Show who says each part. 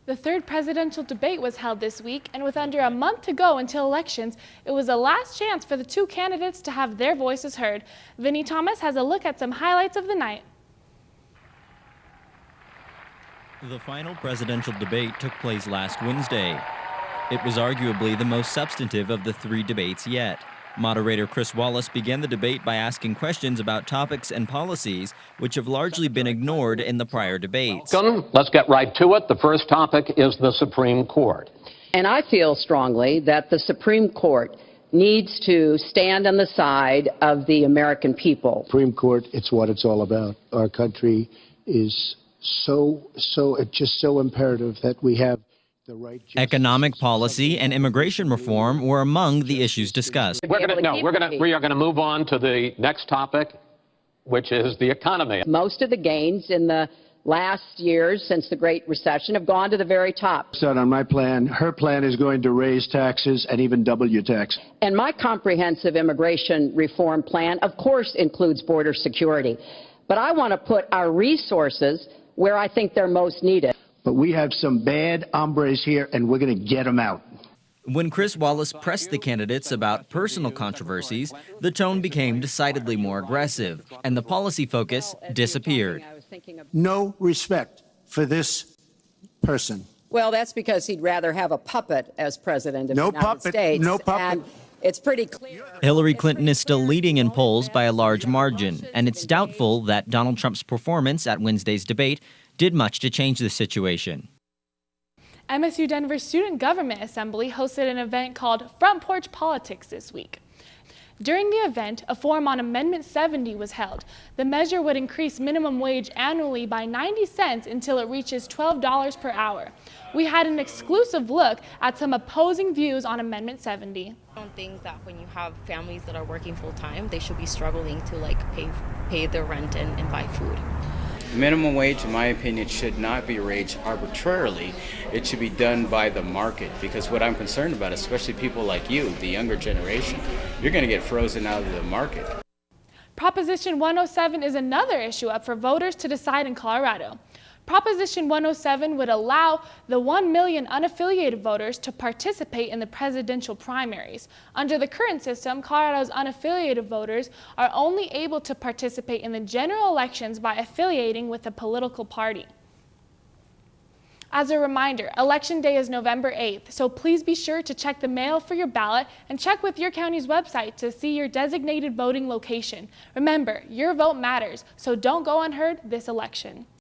Speaker 1: The third presidential debate was held this week, and with under a month to go until elections, it was the last chance for the two candidates to have their voices heard. Vinny Thomas has a look at some highlights of the night.
Speaker 2: The final presidential debate took place last Wednesday. It was arguably the most substantive of the three debates yet. Moderator Chris Wallace began the debate by asking questions about topics and policies which have largely been ignored in the prior debates.
Speaker 3: Welcome. Let's get right to it. The first topic is the Supreme Court.
Speaker 4: And I feel strongly that the Supreme Court needs to stand on the side of the American people.
Speaker 5: Supreme Court, it's what it's all about. Our country is it's just so imperative that we have the right justice.
Speaker 2: Economic policy and immigration reform were among the issues discussed.
Speaker 3: We are going to move on to the next topic, which is the economy.
Speaker 4: Most of the gains in the last years since the Great Recession have gone to the very top.
Speaker 5: So on my plan, her plan is going to raise taxes and even double your tax.
Speaker 4: And my comprehensive immigration reform plan, of course, includes border security. But I want to put our resources where I think they're most needed.
Speaker 5: But we have some bad hombres here, and we're going to get them out.
Speaker 2: When Chris Wallace pressed the candidates about personal controversies, the tone became decidedly more aggressive, and the policy focus disappeared.
Speaker 5: No respect for this person.
Speaker 4: Well, that's because he'd rather have a puppet as president of the United States.
Speaker 5: No puppet.
Speaker 4: And it's pretty clear.
Speaker 2: Hillary Clinton is still leading in polls by a large margin, and it's doubtful that Donald Trump's performance at Wednesday's debate did much to change the situation.
Speaker 1: MSU Denver's Student Government Assembly hosted an event called Front Porch Politics this week. During the event, a forum on Amendment 70 was held. The measure would increase minimum wage annually by 90 cents until it reaches $12 per hour. We had an exclusive look at some opposing views on Amendment 70.
Speaker 6: I don't think that when you have families that are working full-time, they should be struggling to pay their rent and buy food.
Speaker 7: Minimum wage, in my opinion, should not be raised arbitrarily. It should be done by the market, because what I'm concerned about, especially people like you, the younger generation, you're going to get frozen out of the market.
Speaker 1: Proposition 107 is another issue up for voters to decide in Colorado. Proposition 107 would allow the 1 million unaffiliated voters to participate in the presidential primaries. Under the current system, Colorado's unaffiliated voters are only able to participate in the general elections by affiliating with a political party. As a reminder, Election Day is November 8th, so please be sure to check the mail for your ballot and check with your county's website to see your designated voting location. Remember, your vote matters, so don't go unheard this election.